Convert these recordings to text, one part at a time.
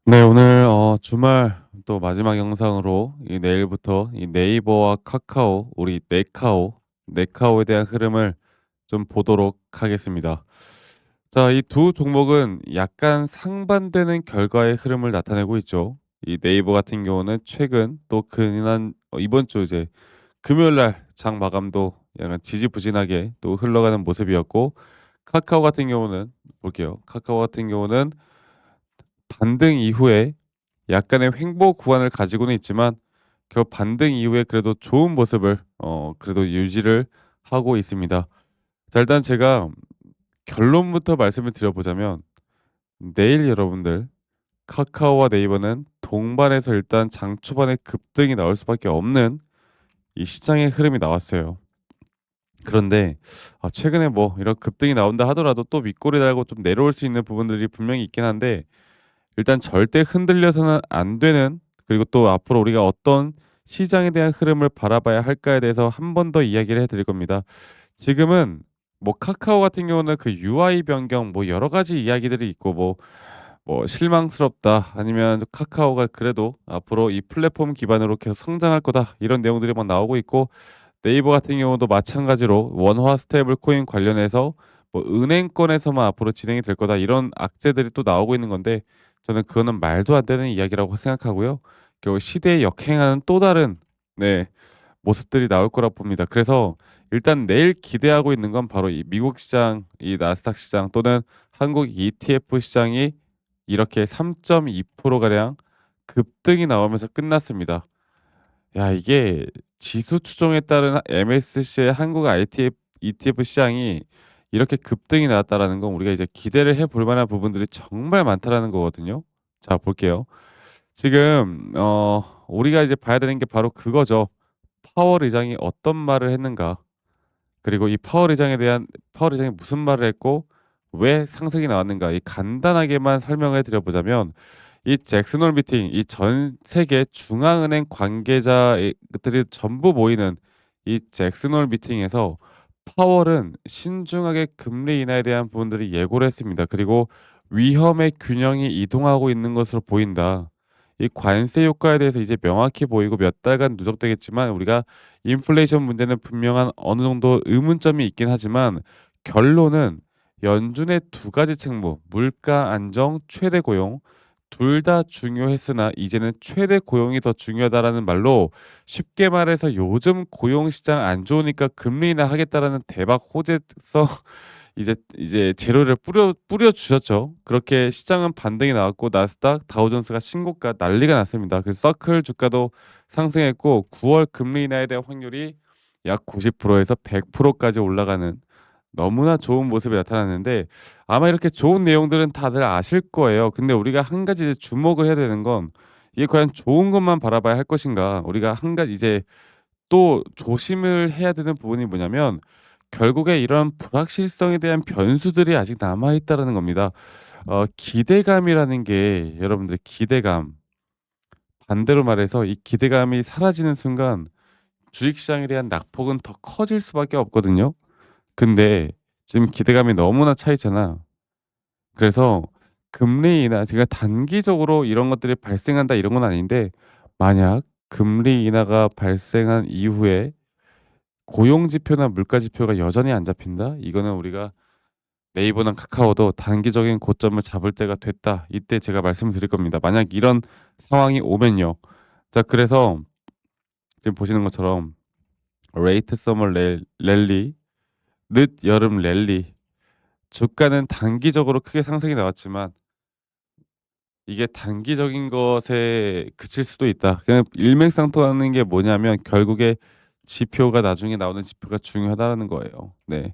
네, 오늘 주말 또 마지막 영상으로 이 내일부터 이 네이버와 카카오, 우리 네카오에 대한 흐름을 좀 보도록 하겠습니다. 자, 이 두 종목은 약간 상반되는 결과의 흐름을 나타내고 있죠. 이 네이버 같은 경우는 최근 또 근한 이번 주 이제 금요일 날 장 마감도 약간 지지부진하게 또 흘러가는 모습이었고, 카카오 같은 경우는 볼게요. 카카오 같은 경우는 반등 이후에 약간의 횡보 구간을 가지고는 있지만 반등 이후에 그래도 좋은 모습을 그래도 유지를 하고 있습니다. 자, 일단 제가 결론부터 말씀을 드려보자면, 내일 여러분들 카카오와 네이버는 동반해서 일단 장 초반에 급등이 나올 수밖에 없는 이 시장의 흐름이 나왔어요. 그런데 최근에 뭐 이런 급등이 나온다 하더라도 또 윗골이 달고 좀 내려올 수 있는 부분들이 분명히 있긴 한데, 일단 절대 흔들려서는 안 되는, 그리고 또 앞으로 우리가 어떤 시장에 대한 흐름을 바라봐야 할까에 대해서 한 번 더 이야기를 해 드릴 겁니다. 지금은 뭐 카카오 같은 경우는 그 UI 변경 뭐 여러 가지 이야기들이 있고, 뭐 실망스럽다, 아니면 카카오가 그래도 앞으로 이 플랫폼 기반으로 계속 성장할 거다, 이런 내용들이 막 나오고 있고, 네이버 같은 경우도 마찬가지로 원화 스테이블 코인 관련해서 뭐 은행권에서만 앞으로 진행이 될 거다, 이런 악재들이 또 나오고 있는 건데, 저는 그거는 말도 안 되는 이야기라고 생각하고요. 결국 시대에 역행하는 또 다른, 네, 모습들이 나올 거라 봅니다. 그래서 일단 내일 기대하고 있는 건 바로 이 미국 시장, 이 나스닥 시장 또는 한국 ETF 시장이 이렇게 3.2% 가량 급등이 나오면서 끝났습니다. 야, 이게 지수 추종에 따른 MSCI 한국 ITF ETF 시장이 이렇게 급등이 나왔다라는 건 우리가 이제 기대를 해볼 만한 부분들이 정말 많다라는 거거든요. 자, 볼게요. 지금 우리가 이제 봐야 되는 게 바로 그거죠. 파월 의장이 어떤 말을 했는가? 그리고 이 파월 의장이 무슨 말을 했고 왜 상승이 나왔는가? 이 간단하게만 설명해 드려 보자면, 이 잭슨 홀 미팅, 이 전 세계 중앙은행 관계자들이 전부 모이는 이 잭슨 홀 미팅에서 파월은 신중하게 금리 인하에 대한 부분들이 예고를 했습니다. 그리고 "위험의 균형이 이동하고 있는 것으로 보인다." 이 관세 효과에 대해서 이제 명확히 보이고 몇 달간 누적되겠지만, 우리가 인플레이션 문제는 분명한 어느 정도 의문점이 있긴 하지만, 결론은 연준의 두 가지 책무, 물가 안정, 최대 고용, 둘 다 중요했으나 이제는 최대 고용이 더 중요하다라는 말로, 쉽게 말해서 요즘 고용 시장 안 좋으니까 금리 인하하겠다라는 대박 호재서 이제 재료를 뿌려 주셨죠. 그렇게 시장은 반등이 나왔고 나스닥, 다우존스가 신고가 난리가 났습니다. 그래서 서클 주가도 상승했고, 9월 금리 인하에 대한 확률이 약 90%에서 100%까지 올라가는 너무나 좋은 모습이 나타났는데, 아마 이렇게 좋은 내용들은 다들 아실 거예요. 근데 우리가 한 가지 이제 주목을 해야 되는 건, 이게 과연 좋은 것만 바라봐야 할 것인가? 우리가 한 가지 이제 또 조심을 해야 되는 부분이 뭐냐면, 결국에 이런 불확실성에 대한 변수들이 아직 남아 있다라는 겁니다. 기대감이라는 게, 여러분들 기대감, 반대로 말해서 이 기대감이 사라지는 순간 주식시장에 대한 낙폭은 더 커질 수밖에 없거든요. 근데 지금 기대감이 너무나 차 있잖아. 그래서 금리 인하, 제가 단기적으로 이런 것들이 발생한다 이런 건 아닌데, 만약 금리 인하가 발생한 이후에 고용 지표나 물가 지표가 여전히 안 잡힌다? 이거는 우리가 네이버나 카카오도 단기적인 고점을 잡을 때가 됐다, 이때 제가 말씀을 드릴 겁니다. 만약 이런 상황이 오면요. 자, 그래서 지금 보시는 것처럼 레이트 서머 랠리, 늦 여름 랠리, 주가는 단기적으로 크게 상승이 나왔지만 이게 단기적인 것에 그칠 수도 있다. 그냥 일맥상통하는 게 뭐냐면, 결국에 지표가 나중에 나오는 지표가 중요하다는 거예요. 네.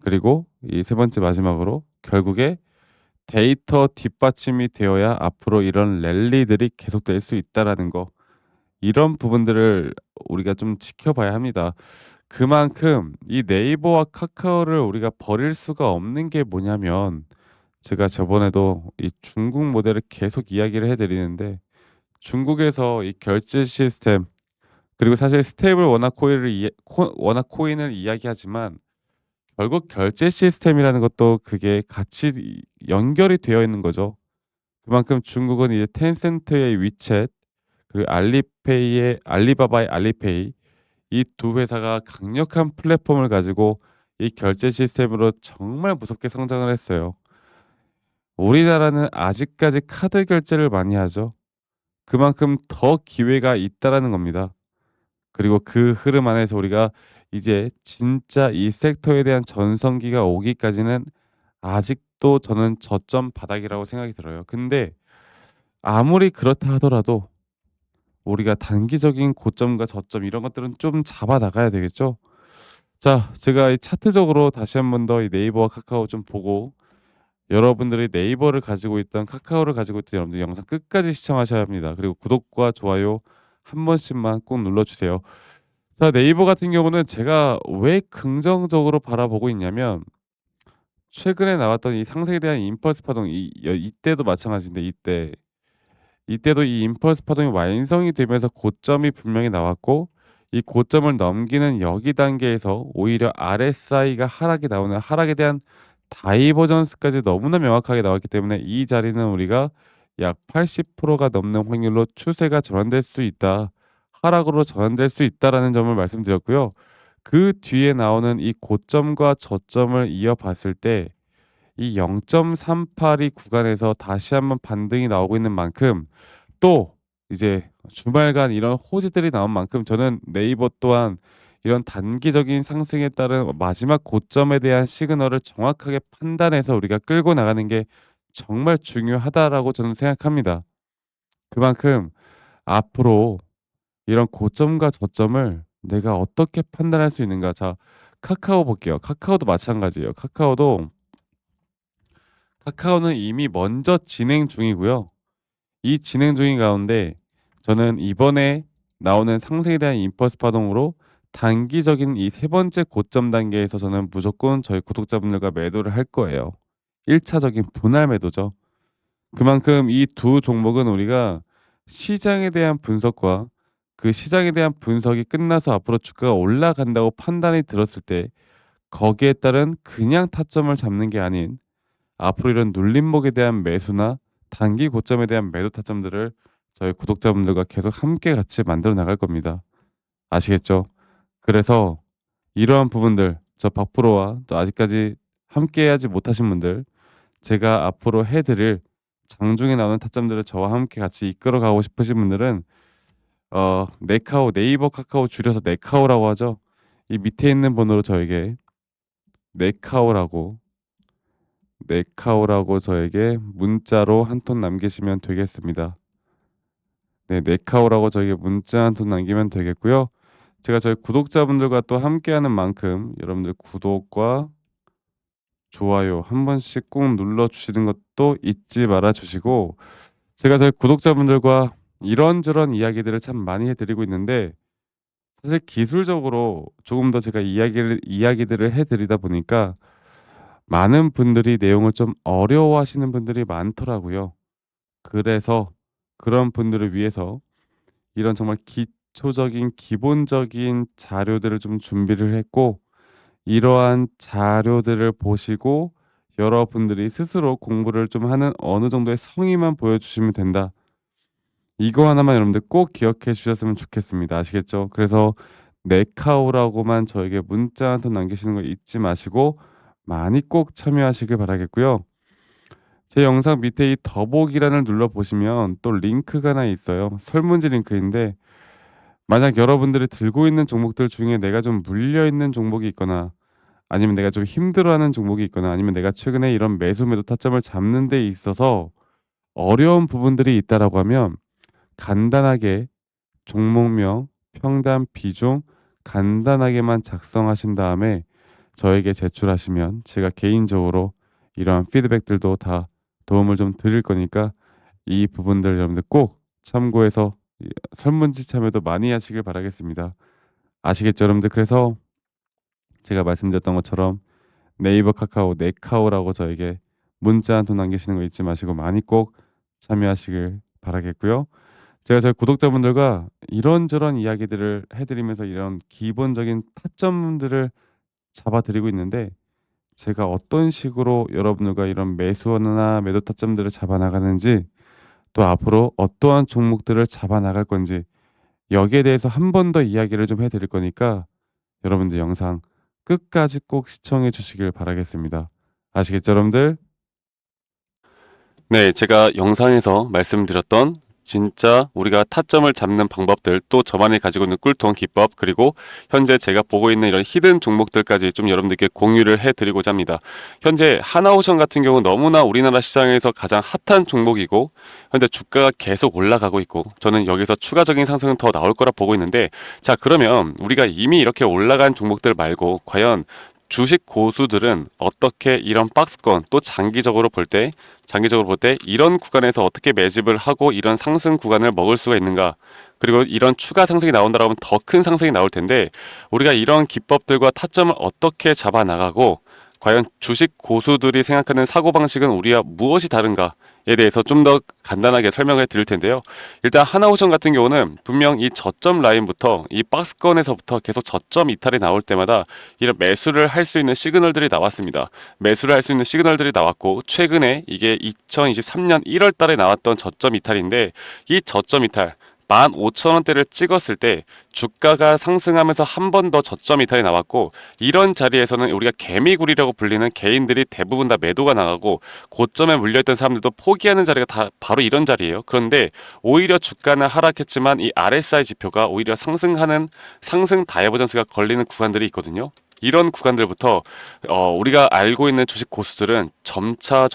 그리고 이 세 번째 마지막으로, 결국에 데이터 뒷받침이 되어야 앞으로 이런 랠리들이 계속될 수 있다라는 거. 이런 부분들을 우리가 좀 지켜봐야 합니다. 그만큼 이 네이버와 카카오를 우리가 버릴 수가 없는 게 뭐냐면, 제가 저번에도 이 중국 모델을 계속 이야기를 해 드리는데, 중국에서 이 결제 시스템, 그리고 사실 스테이블 워낙 코인을 이야기하지만, 결국 결제 시스템이라는 것도 그게 같이 연결이 되어 있는 거죠. 그만큼 중국은 이제 텐센트의 위챗 그리고 알리페이의 알리바바의 알리페이 이 두 회사가 강력한 플랫폼을 가지고 이 결제 시스템으로 정말 무섭게 성장을 했어요. 우리나라는 아직까지 카드 결제를 많이 하죠. 그만큼 더 기회가 있다라는 겁니다. 그리고 그 흐름 안에서 우리가 이제 진짜 이 섹터에 대한 전성기가 오기까지는 아직도 저는 저점 바닥이라고 생각이 들어요. 근데 아무리 그렇다 하더라도 우리가 단기적인 고점과 저점 이런 것들은 좀 잡아 나가야 되겠죠. 자, 제가 이 차트적으로 다시 한번 더 이 네이버와 카카오 좀 보고 여러분들이 네이버를 가지고 있던 카카오를 가지고 있던 여러분들 영상 끝까지 시청하셔야 합니다. 그리고 구독과 좋아요 한 번씩만 꼭 눌러 주세요. 자, 네이버 같은 경우는 제가 왜 긍정적으로 바라보고 있냐면 최근에 나왔던 이 상승에 대한 임펄스 파동 이때도 마찬가지인데 이때도 이 임펄스 파동이 완성이 되면서 고점이 분명히 나왔고 이 고점을 넘기는 여기 단계에서 오히려 RSI가 하락이 나오는 하락에 대한 다이버전스까지 너무나 명확하게 나왔기 때문에 이 자리는 우리가 약 80%가 넘는 확률로 추세가 전환될 수 있다. 하락으로 전환될 수 있다라는 점을 말씀드렸고요. 그 뒤에 나오는 이 고점과 저점을 이어봤을 때 이 0.382 구간에서 다시 한번 반등이 나오고 있는 만큼 또 이제 주말간 이런 호재들이 나온 만큼 저는 네이버 또한 이런 단기적인 상승에 따른 마지막 고점에 대한 시그널을 정확하게 판단해서 우리가 끌고 나가는 게 정말 중요하다라고 저는 생각합니다. 그만큼 앞으로 이런 고점과 저점을 내가 어떻게 판단할 수 있는가. 자, 카카오 볼게요. 카카오도 마찬가지예요. 카카오는 이미 먼저 진행 중이고요. 이 진행 중인 가운데 저는 이번에 나오는 상승에 대한 임펄스 파동으로 단기적인 이 세 번째 고점 단계에서 저는 무조건 저희 구독자분들과 매도를 할 거예요. 1 차적인 분할 매도죠. 그만큼 이 두 종목은 우리가 시장에 대한 분석과 그 시장에 대한 분석이 끝나서 앞으로 주가가 올라간다고 판단이 들었을 때 거기에 따른 그냥 타점을 잡는 게 아닌 앞으로 이런 눌림목에 대한 매수나 단기 고점에 대한 매도 타점들을 저희 구독자분들과 계속 함께 같이 만들어 나갈 겁니다. 아시겠죠? 그래서 이러한 부분들 저 박프로와 또 아직까지 함께 하지 못하신 분들 제가 앞으로 해 드릴 장중에 나오는 타점들을 저와 함께 같이 이끌어 가고 싶으신 분들은 네카오 네이버 카카오 줄여서 네카오라고 하죠. 이 밑에 있는 번호로 저에게 네카오라고 네카오라고 저에게 문자로 한 톤 남기시면 되겠습니다. 네, 네카오라고 저에게 문자 한 톤 남기면 되겠고요. 제가 저희 구독자분들과 또 함께하는 만큼 여러분들 구독과 좋아요 한 번씩 꼭 눌러 주시는 것도 잊지 말아 주시고 제가 저희 구독자분들과 이런저런 이야기들을 참 많이 해 드리고 있는데 사실 기술적으로 조금 더 제가 이야기들을 해 드리다 보니까 많은 분들이 내용을 좀 어려워하시는 분들이 많더라고요. 그래서 그런 분들을 위해서 이런 정말 기초적인 기본적인 자료들을 좀 준비를 했고 이러한 자료들을 보시고 여러분들이 스스로 공부를 좀 하는 어느 정도의 성의만 보여주시면 된다. 이거 하나만 여러분들 꼭 기억해 주셨으면 좋겠습니다. 아시겠죠? 그래서 네카오라고만 저에게 문자 한 통 남기시는 거 잊지 마시고 많이 꼭 참여하시길 바라겠고요. 제 영상 밑에 이 더보기란을 눌러 보시면 또 링크가 하나 있어요. 설문지 링크인데 만약 여러분들이 들고 있는 종목들 중에 내가 좀 물려 있는 종목이 있거나 아니면 내가 좀 힘들어하는 종목이 있거나 아니면 내가 최근에 이런 매도 타점을 잡는 데 있어서 어려운 부분들이 있다라고 하면 간단하게 종목명, 평단, 비중 간단하게만 작성하신 다음에 저에게 제출하시면 제가 개인적으로 이러한 피드백들도 다 도움을 좀 드릴 거니까 이 부분들 여러분들 꼭 참고해서 설문지 참여도 많이 하시길 바라겠습니다. 아시겠죠, 여러분들? 그래서 제가 말씀드렸던 것처럼 네이버 카카오 네카오라고 저에게 문자 한 통 남기시는 거 잊지 마시고 많이 꼭 참여하시길 바라겠고요. 제가 저희 구독자분들과 이런저런 이야기들을 해드리면서 이런 기본적인 타점들을 잡아드리고 있는데 제가 어떤 식으로 여러분들과 이런 매수나 매도 타점들을 잡아 나가는지 또 앞으로 어떠한 종목들을 잡아 나갈 건지 여기에 대해서 한 번 더 이야기를 좀 해 드릴 거니까 여러분들 영상 끝까지 꼭 시청해 주시길 바라겠습니다. 아시겠죠, 여러분들? 네, 제가 영상에서 말씀드렸던 진짜 우리가 타점을 잡는 방법들, 또 저만이 가지고 있는 꿀통 기법, 그리고 현재 제가 보고 있는 이런 히든 종목들까지 좀 여러분들께 공유를 해드리고자 합니다. 현재 하나오션 같은 경우 너무나 우리나라 시장에서 가장 핫한 종목이고 현재 주가가 계속 올라가고 있고 저는 여기서 추가적인 상승은 더 나올 거라 보고 있는데, 자, 그러면 우리가 이미 이렇게 올라간 종목들 말고 과연 주식 고수들은 어떻게 이런 박스권, 또 장기적으로 볼 때 이런 구간에서 어떻게 매집을 하고 이런 상승 구간을 먹을 수가 있는가, 그리고 이런 추가 상승이 나온다라면 더 큰 상승이 나올 텐데 우리가 이런 기법들과 타점을 어떻게 잡아 나가고 과연 주식 고수들이 생각하는 사고방식은 우리와 무엇이 다른가에 대해서 좀 더 간단하게 설명을 드릴 텐데요. 일단 하나오션 같은 경우는 분명 이 저점 라인부터 이 박스권에서부터 계속 저점 이탈이 나올 때마다 이런 매수를 할 수 있는 시그널들이 나왔습니다. 매수를 할 수 있는 시그널들이 나왔고, 최근에 이게 2023년 1월 달에 나왔던 저점 이탈인데, 이 저점 이탈 15,000원대를 찍었을 때 주가가 상승하면서 한 번 더 저점 이탈이 나왔고, 이런 자리에서는 우리가 개미굴이라고 불리는 개인들이 대부분 다 매도가 나가고 고점에 물려있던 사람들도 포기하는 자리가 다 바로 이런 자리예요. 그런데 오히려 주가는 하락했지만 이 RSI 지표가 오히려 상승하는 상승 다이버전스가 걸리는 구간들이 있거든요. 이런 구간들부터 우리가 알고 있는 주식 고수들은 점차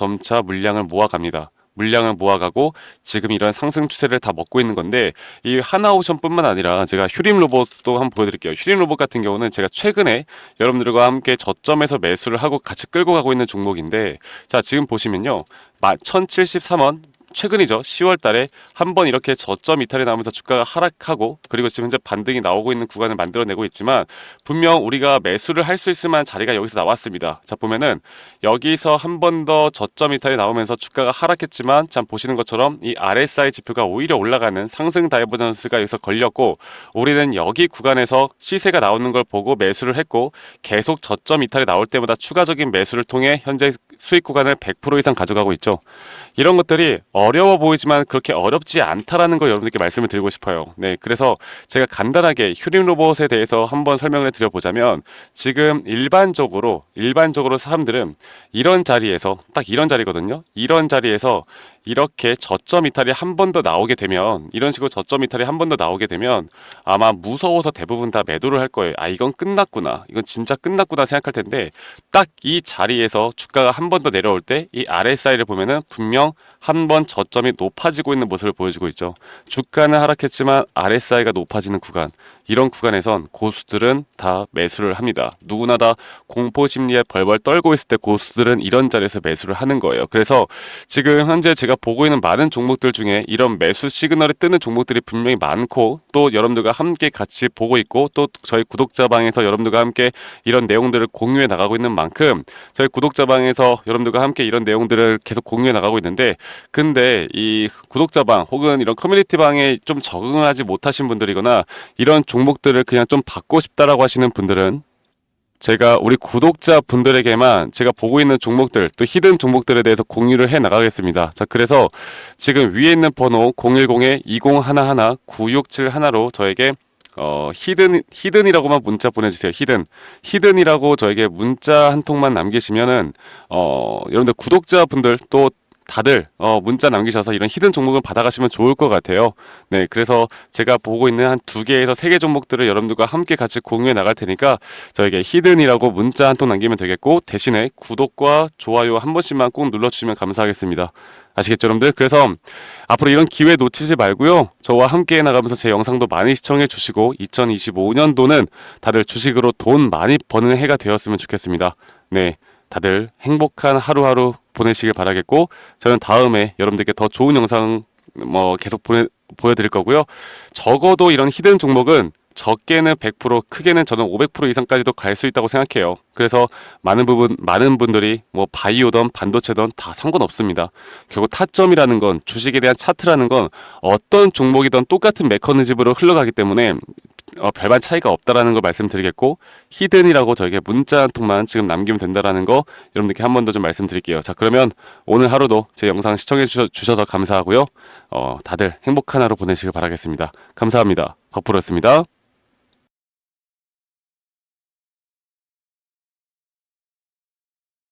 물량을 모아갑니다. 물량을 모아가고 지금 이런 상승 추세를 다 먹고 있는 건데, 이 하나오션뿐만 아니라 제가 휴림 로봇도 한번 보여드릴게요. 휴림 로봇 같은 경우는 제가 최근에 여러분들과 함께 저점에서 매수를 하고 같이 끌고 가고 있는 종목인데, 자, 지금 보시면요, 1073원 최근이죠. 10월 달에 한번 이렇게 저점 이탈이 나오면서 주가가 하락하고, 그리고 지금 현재 반등이 나오고 있는 구간을 만들어내고 있지만 분명 우리가 매수를 할 수 있을 만한 자리가 여기서 나왔습니다. 자, 보면은 여기서 한 번 더 저점 이탈이 나오면서 주가가 하락했지만, 참 보시는 것처럼 이 RSI 지표가 오히려 올라가는 상승 다이버전스가 여기서 걸렸고, 우리는 여기 구간에서 시세가 나오는 걸 보고 매수를 했고, 계속 저점 이탈이 나올 때마다 추가적인 매수를 통해 현재 수익 구간을 100% 이상 가져가고 있죠. 이런 것들이 어려워 보이지만 그렇게 어렵지 않다라는 걸 여러분들께 말씀을 드리고 싶어요. 네, 그래서 제가 간단하게 휴림 로봇에 대해서 한번 설명을 드려보자면, 지금 일반적으로 사람들은 이런 자리에서, 딱 이런 자리거든요. 이런 자리에서 이렇게 저점 이탈이 한 번 더 나오게 되면, 이런 식으로 저점 이탈이 한 번 더 나오게 되면 아마 무서워서 대부분 다 매도를 할 거예요. 아, 이건 끝났구나, 이건 진짜 끝났구나 생각할 텐데, 딱 이 자리에서 주가가 한 번 더 내려올 때 이 RSI를 보면은 분명 한 번 저점이 높아지고 있는 모습을 보여주고 있죠. 주가는 하락했지만 RSI가 높아지는 구간, 이런 구간에선 고수들은 다 매수를 합니다. 누구나 다 공포 심리에 벌벌 떨고 있을 때 고수들은 이런 자리에서 매수를 하는 거예요. 그래서 지금 현재 제가 보고 있는 많은 종목들 중에 이런 매수 시그널이 뜨는 종목들이 분명히 많고, 또 여러분들과 함께 같이 보고 있고, 또 저희 구독자방에서 여러분들과 함께 이런 내용들을 공유해 나가고 있는 만큼 저희 구독자방에서 여러분들과 함께 이런 내용들을 계속 공유해 나가고 있는데, 근데 이 구독자방 혹은 이런 커뮤니티방에 좀 적응하지 못하신 분들이거나 이런 종목들을 그냥 좀 받고 싶다라고 하시는 분들은 제가 우리 구독자 분들에게만 제가 보고 있는 종목들, 또 히든 종목들에 대해서 공유를 해 나가겠습니다. 자, 그래서 지금 위에 있는 번호 010-2011-9671로 저에게 히든이라고만 문자 보내주세요. 히든이라고 저에게 문자 한 통만 남기시면은 여러분들 구독자분들 또 다들 문자 남기셔서 이런 히든 종목을 받아가시면 좋을 것 같아요. 네, 그래서 제가 보고 있는 한 2개에서 3개 종목들을 여러분들과 함께 같이 공유해 나갈 테니까 저에게 히든이라고 문자 한 통 남기면 되겠고, 대신에 구독과 좋아요 한 번씩만 꼭 눌러주시면 감사하겠습니다. 아시겠죠, 여러분들? 그래서 앞으로 이런 기회 놓치지 말고요, 저와 함께 나가면서 제 영상도 많이 시청해 주시고 2025년도는 다들 주식으로 돈 많이 버는 해가 되었으면 좋겠습니다. 네, 다들 행복한 하루하루 보내시길 바라겠고, 저는 다음에 여러분들께 더 좋은 영상 계속 보여드릴 거고요. 적어도 이런 히든 종목은 적게는 100%, 크게는 저는 500% 이상까지도 갈 수 있다고 생각해요. 그래서 많은 분들이 바이오든 반도체든 다 상관없습니다. 결국 타점이라는 건, 주식에 대한 차트라는 건 어떤 종목이든 똑같은 메커니즘으로 흘러가기 때문에 별반 차이가 없다라는 걸 말씀드리겠고, 히든이라고 저에게 문자 한 통만 지금 남기면 된다라는 거 여러분들께 한 번 더 좀 말씀드릴게요. 자, 그러면 오늘 하루도 제 영상 시청해 주셔서 감사하고요. 다들 행복한 하루 보내시길 바라겠습니다. 감사합니다. 박프로였습니다.